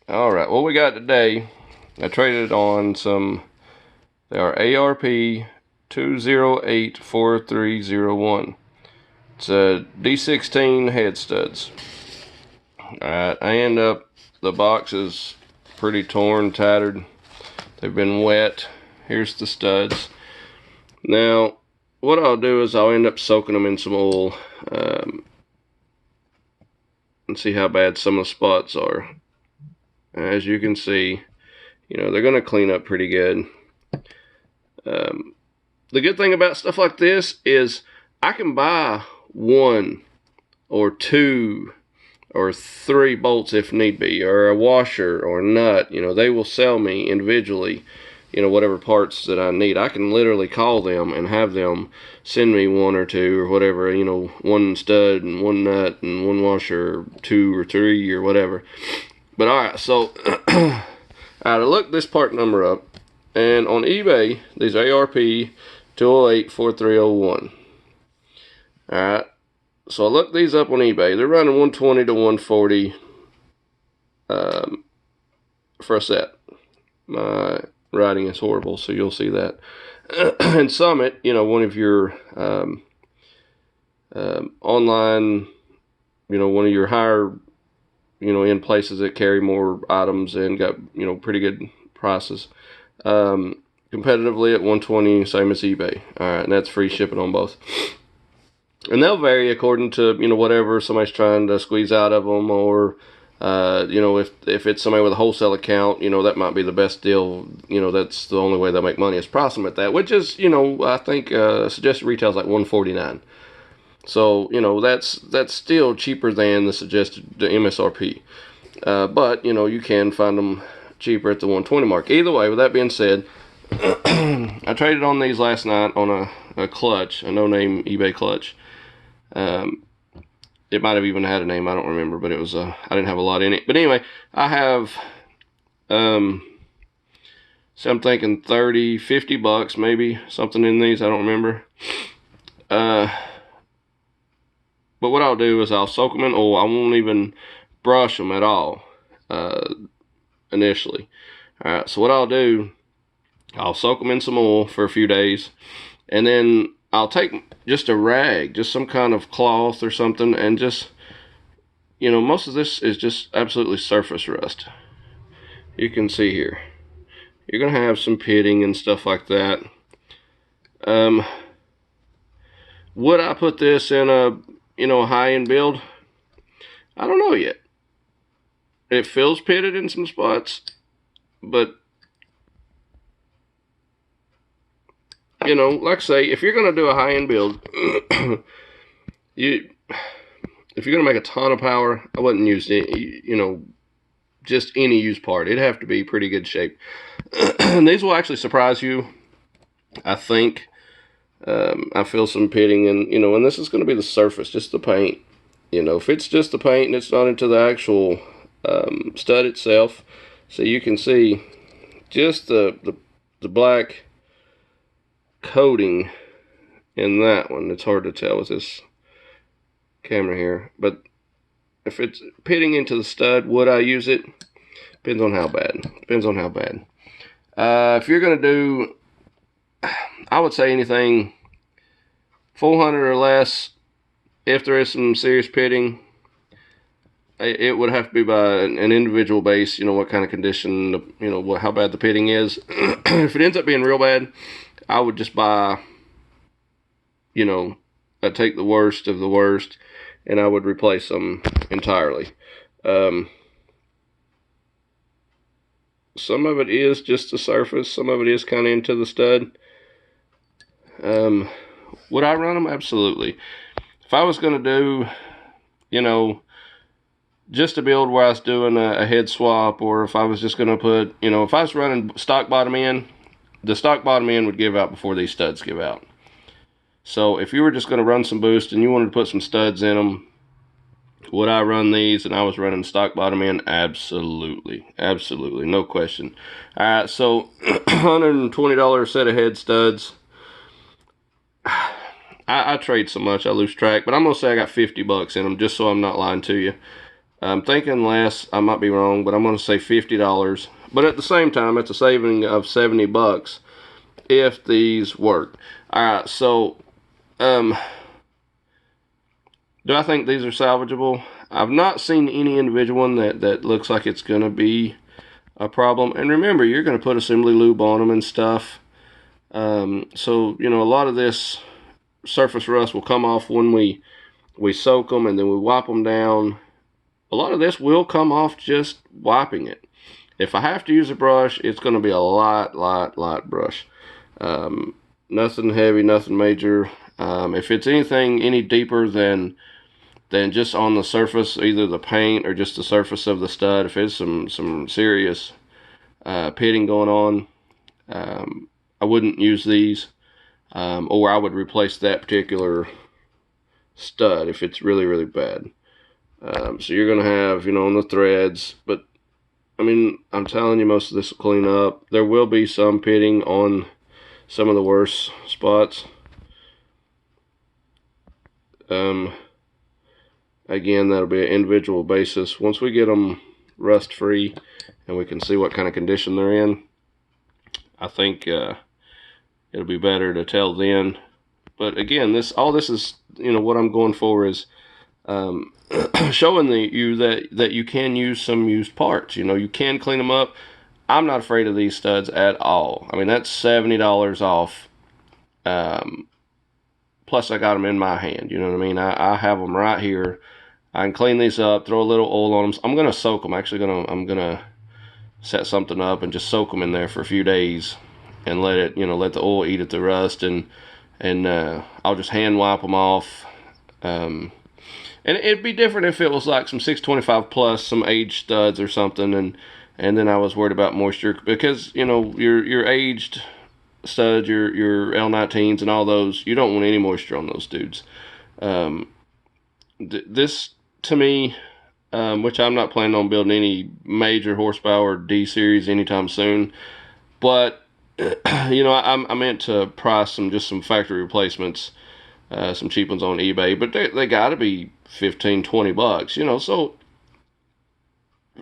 Alright, what we got today, I traded on some, they are ARP 2084301. It's a D16 head studs. Alright, the box is pretty torn, tattered. They've been wet. Here's the studs. Now, what I'll do is I'll end up soaking them in some oil and see how bad some of the spots are. As you can see, they're going to clean up pretty good. The good thing about stuff like this is I can buy 1 or 2 or 3 bolts if need be, or a washer or a nut. They will sell me individually, whatever parts that I need. I can literally call them and have them send me 1 or 2 or whatever, 1 stud and 1 nut and 1 washer, or 2 or 3 or whatever. But alright, so I looked this part number up, and on eBay, these ARP 2084301. Alright, so I looked these up on eBay. They're running 120 to 140 for a set. My writing is horrible, so you'll see that. And Summit, one of your online, one of your higher, in places that carry more items and got, pretty good prices. Competitively at 120, same as eBay. Alright, and that's free shipping on both. And they'll vary according to, whatever somebody's trying to squeeze out of them, or, if it's somebody with a wholesale account, that might be the best deal. That's the only way they'll make money is price them at that, which is, I think, suggested retail is like $149. So, that's still cheaper than the MSRP. But, you can find them cheaper at the 120 mark. Either way, with that being said, I traded on these last night on a clutch, a no-name eBay clutch. It might have even had a name, I don't remember, but it was, I didn't have a lot in it. But anyway, I have, so I'm thinking 30, 50 bucks, maybe, something in these, I don't remember. But what I'll do is I'll soak them in oil. I won't even brush them at all, initially. Alright, so what I'll do, I'll soak them in some oil for a few days, and then I'll take just a rag, just some kind of cloth or something, and just, most of this is just absolutely surface rust. You can see here. You're going to have some pitting and stuff like that. Would I put this in a, high-end build? I don't know yet. It feels pitted in some spots, but like I say, if you're going to do a high-end build, if you're going to make a ton of power, I wouldn't use any, just any used part. It'd have to be pretty good shape. And these will actually surprise you, I think. I feel some pitting, and and this is going to be the surface, just the paint. If it's just the paint and it's not into the actual stud itself, so you can see just the black coating in that one. It's hard to tell with this camera here, but if it's pitting into the stud, would I use it? Depends on how bad. If you're going to do, I would say anything 400 or less, if there is some serious pitting, it would have to be by an individual base, what kind of condition, how bad the pitting is. If it ends up being real bad, I would just buy, I'd take the worst of the worst, and I would replace them entirely. Some of it is just the surface, some of it is kind of into the stud. Would I run them? Absolutely. If I was going to do, just a build where I was doing a head swap, or if I was just going to put, if I was running stock bottom end, the stock bottom end would give out before these studs give out. So if you were just going to run some boost and you wanted to put some studs in them, would I run these and I was running stock bottom end? Absolutely. Absolutely. No question. Alright, so $120 set of head studs. I trade so much I lose track, but I'm going to say I got 50 bucks in them, just so I'm not lying to you. I'm thinking less. I might be wrong, but I'm going to say $50. But at the same time, it's a saving of $70 if these work. All right, so do I think these are salvageable? I've not seen any individual one that looks like it's going to be a problem. And remember, you're going to put assembly lube on them and stuff. So, you know, a lot of this surface rust will come off when we soak them and then we wipe them down. A lot of this will come off just wiping it. If I have to use a brush, it's going to be a light brush. Nothing heavy, nothing major. If it's anything any deeper than just on the surface, either the paint or just the surface of the stud, if it's some serious pitting going on, I wouldn't use these, or I would replace that particular stud if it's really bad. So you're going to have, you know, on the threads, but I mean, I'm telling you, most of this will clean up. There will be some pitting on some of the worst spots. Again, that'll be an individual basis. Once we get them rust free and we can see what kind of condition they're in, I think it'll be better to tell then. But again, all this is, you know, what I'm going for is showing you that you can use some used parts. You know, you can clean them up. I'm not afraid of these studs at all. I mean, that's $70 off. Plus I got them in my hand. You know what I mean? I have them right here. I can clean these up, throw a little oil on them. I'm gonna soak them. I'm gonna set something up and just soak them in there for a few days and let it, you know, let the oil eat at the rust, and I'll just hand wipe them off. And it'd be different if it was like some 625 plus, some aged studs or something, and then I was worried about moisture, because, you know, your aged studs, your L19s and all those, you don't want any moisture on those dudes. This, to me, which I'm not planning on building any major horsepower D series anytime soon, but you know, I meant to price some factory replacements, some cheap ones on eBay, but they got to be $15-20, you know. So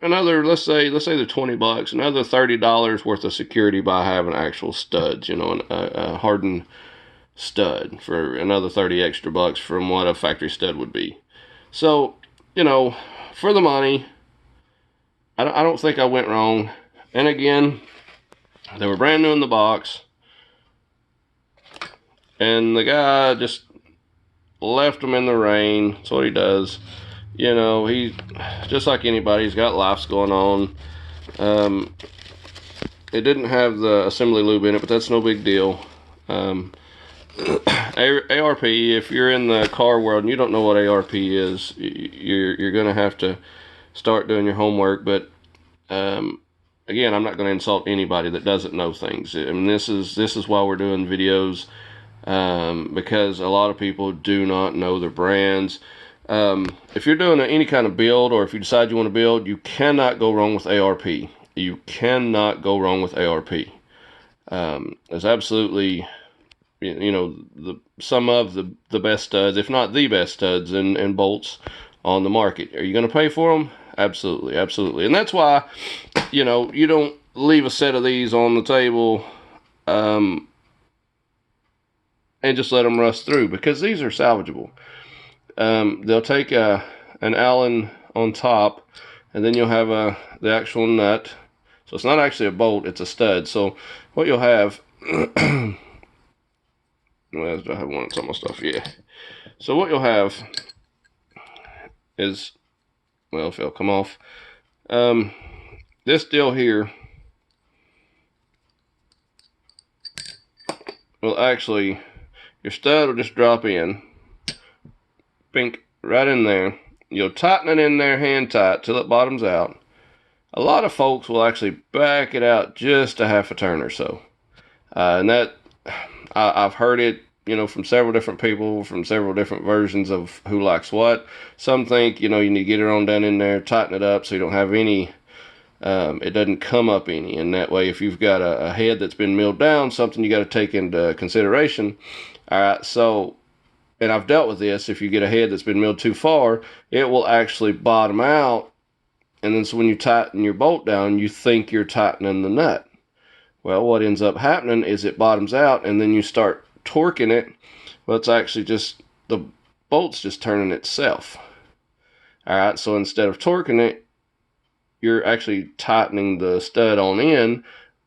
another, let's say they're $20, another $30 worth of security by having actual studs, you know, a hardened stud for another 30 extra bucks from what a factory stud would be. So, you know, for the money, I don't think I went wrong. And again, they were brand new in the box, and the guy just left them in the rain. That's what he does. You know, he, just like anybody, he's got lives going on. It didn't have the assembly lube in it, but that's no big deal. ARP, if you're in the car world and you don't know what ARP is, you're going to have to start doing your homework. But again, I'm not going to insult anybody that doesn't know things. I mean, this is why we're doing videos, because a lot of people do not know their brands. If you're doing any kind of build, or if you decide you want to build, you cannot go wrong with ARP. You cannot go wrong with ARP. There's absolutely, you know, some of the best studs, if not the best studs and bolts on the market. Are you going to pay for them? Absolutely. And that's why, you know, you don't leave a set of these on the table and just let them rust through, because these are salvageable. They'll take an Allen on top, and then you'll have the actual nut. So it's not actually a bolt, it's a stud. So what you'll have, well, I have one that's almost off, yeah. So what you'll have is, well, if it'll come off, this deal here will actually, your stud will just drop in, pink, right in there. You'll tighten it in there hand tight till it bottoms out. A lot of folks will actually back it out just a half a turn or so. And that, I've heard it, you know, from several different people, from several different versions of who likes what. Some think, you know, you need to get it on down in there, tighten it up so you don't have any, it doesn't come up any. And that way, if you've got a head that's been milled down, something you got to take into consideration. All right, so and I've dealt with this, if you get a head that's been milled too far, it will actually bottom out. And then so when you tighten your bolt down, you think you're tightening the nut. Well, what ends up happening is it bottoms out, and then you start torquing it. Well, it's actually just the bolt's just turning itself. All right, so instead of torquing it, you're actually tightening the stud on in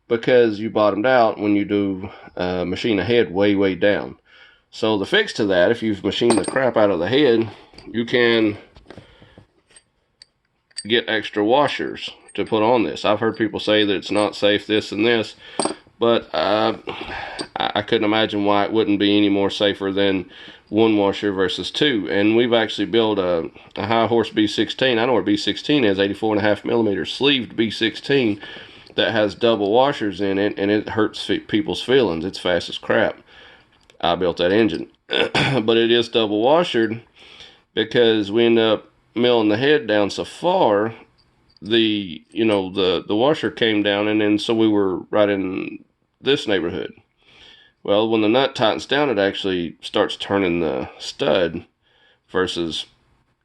because you bottomed out when you do machine a head way down. So the fix to that, if you've machined the crap out of the head, you can get extra washers to put on this. I've heard people say that it's not safe, this and this, but I couldn't imagine why it wouldn't be any more safer than one washer versus two. And we've actually built a high horse B16. I know what B16 is, 84.5 millimeter sleeved B16 that has double washers in it, and it hurts people's feelings. It's fast as crap. I built that engine, but it is double washered because we end up milling the head down so far, the washer came down, and then so we were right in this neighborhood. Well, when the nut tightens down, it actually starts turning the stud versus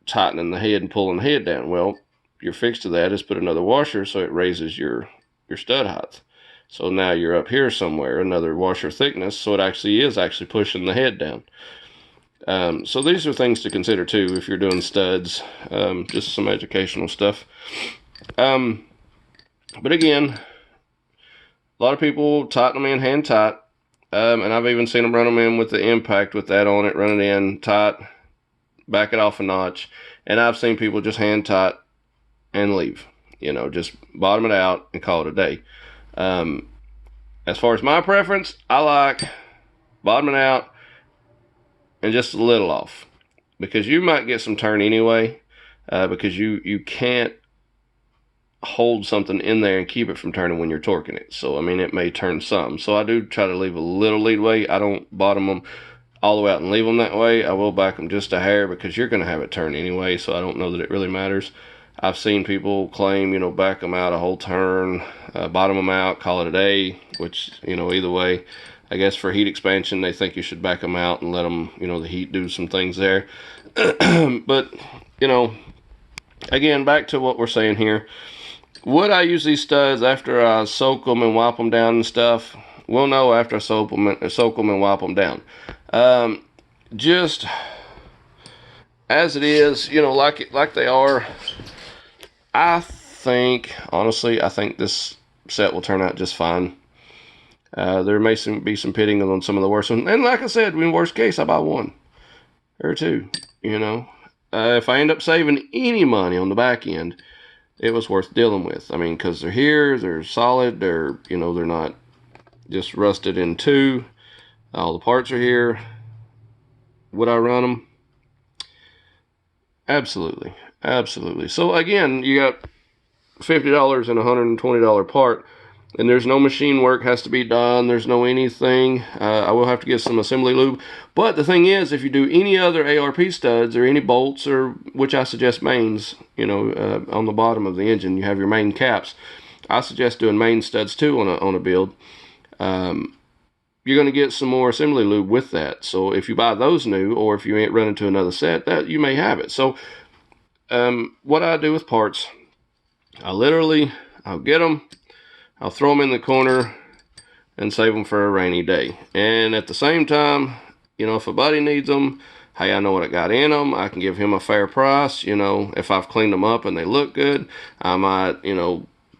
tightening the head and pulling the head down. Well, your fix to that is put another washer so it raises your stud height. So now you're up here somewhere, another washer thickness, so it actually is pushing the head down. So these are things to consider too if you're doing studs, just some educational stuff. But again, a lot of people tighten them in hand tight, and I've even seen them run them in with the impact with that on it, run it in tight, back it off a notch, and I've seen people just hand tight and leave, just bottom it out and call it a day. As far as my preference, I like bottoming out and just a little off, because you might get some turn anyway, because you can't hold something in there and keep it from turning when you're torquing it. So I mean, it may turn some. So I do try to leave a little leadway. I don't bottom them all the way out and leave them that way. I will back them just a hair because you're going to have it turn anyway, so I don't know that it really matters. I've seen people claim, back them out a whole turn, bottom them out, call it a day, which, either way, I guess for heat expansion, they think you should back them out and let them, the heat do some things there. But, again, back to what we're saying here. Would I use these studs after I soak them and wipe them down and stuff? We'll know after I soak them and wipe them down. Just as it is, like they are. I think, honestly, this set will turn out just fine. There may be some pitting on some of the worst ones. And like I said, in worst case, I buy one or two, If I end up saving any money on the back end, it was worth dealing with. I mean, because they're here, they're solid, they're not just rusted in two. All the parts are here. Would I run them? Absolutely. So again, you got $50 and $120 part, and there's no machine work has to be done. There's no anything. I will have to get some assembly lube. But the thing is, if you do any other ARP studs or any bolts, or which I suggest mains, on the bottom of the engine, you have your main caps. I suggest doing main studs too on a build. You're going to get some more assembly lube with that. So if you buy those new, or if you ain't running to another set, that you may have it. So what I do with parts, I'll get them, I'll throw them in the corner and save them for a rainy day. And at the same time, if a buddy needs them, hey, I know what I got in them. I can give him a fair price. If I've cleaned them up and they look good, I might,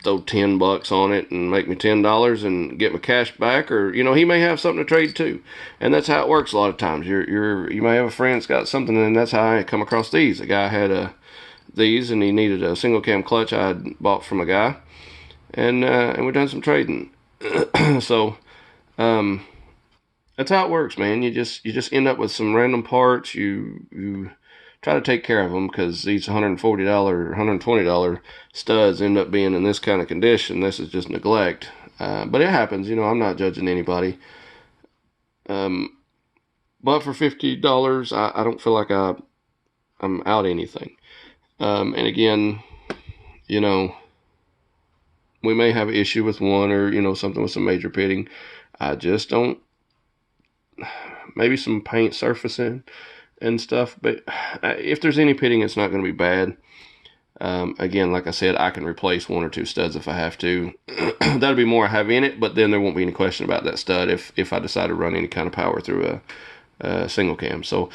throw $10 on it and make me $10 and get my cash back. Or, he may have something to trade too. And that's how it works a lot of times. You may have a friend that's got something, and that's how I come across these. A guy had these, and he needed a single cam clutch I had bought from a guy, and we done some trading. So that's how it works, man. You just end up with some random parts. You try to take care of them, because these $140 $120 studs end up being in this kind of condition. This is just neglect, but it happens. I'm not judging anybody. But for $50, I don't feel like I'm out anything. And again, we may have an issue with one, or something with some major pitting. I just don't maybe some paint surfacing and stuff. But if there's any pitting, it's not going to be bad. Again, like I said, I can replace 1 or 2 studs if I have to. That'll be more I have in it, but then there won't be any question about that stud if I decide to run any kind of power through a single cam. So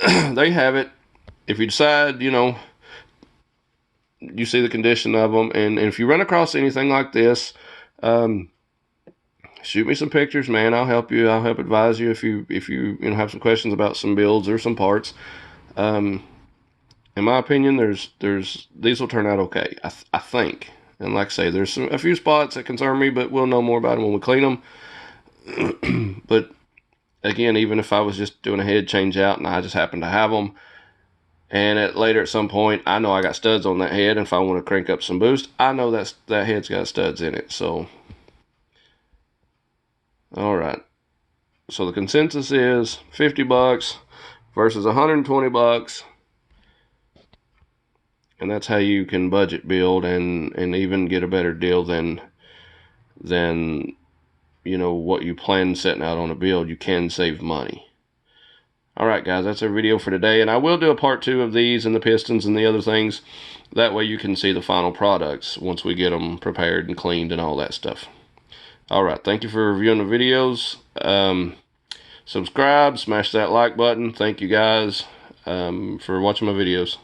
there you have it. If you decide, you know, you see the condition of them, and if you run across anything like this, shoot me some pictures, man. I'll help you. I'll help advise you if you have some questions about some builds or some parts. In my opinion, these will turn out okay. I think. And like I say, there's a few spots that concern me, but we'll know more about them when we clean them. But again, even if I was just doing a head change out and I just happen to have them, and later at some point, I know I got studs on that head, and if I want to crank up some boost, I know that head's got studs in it. So, all right. So the consensus is $50 versus $120. And that's how you can budget build and even get a better deal than you know what you plan setting out on a build. You can save money. Alright guys, that's our video for today, and I will do a part 2 of these and the pistons and the other things. That way you can see the final products once we get them prepared and cleaned and all that stuff. Alright, thank you for reviewing the videos. Subscribe, smash that like button. Thank you guys for watching my videos.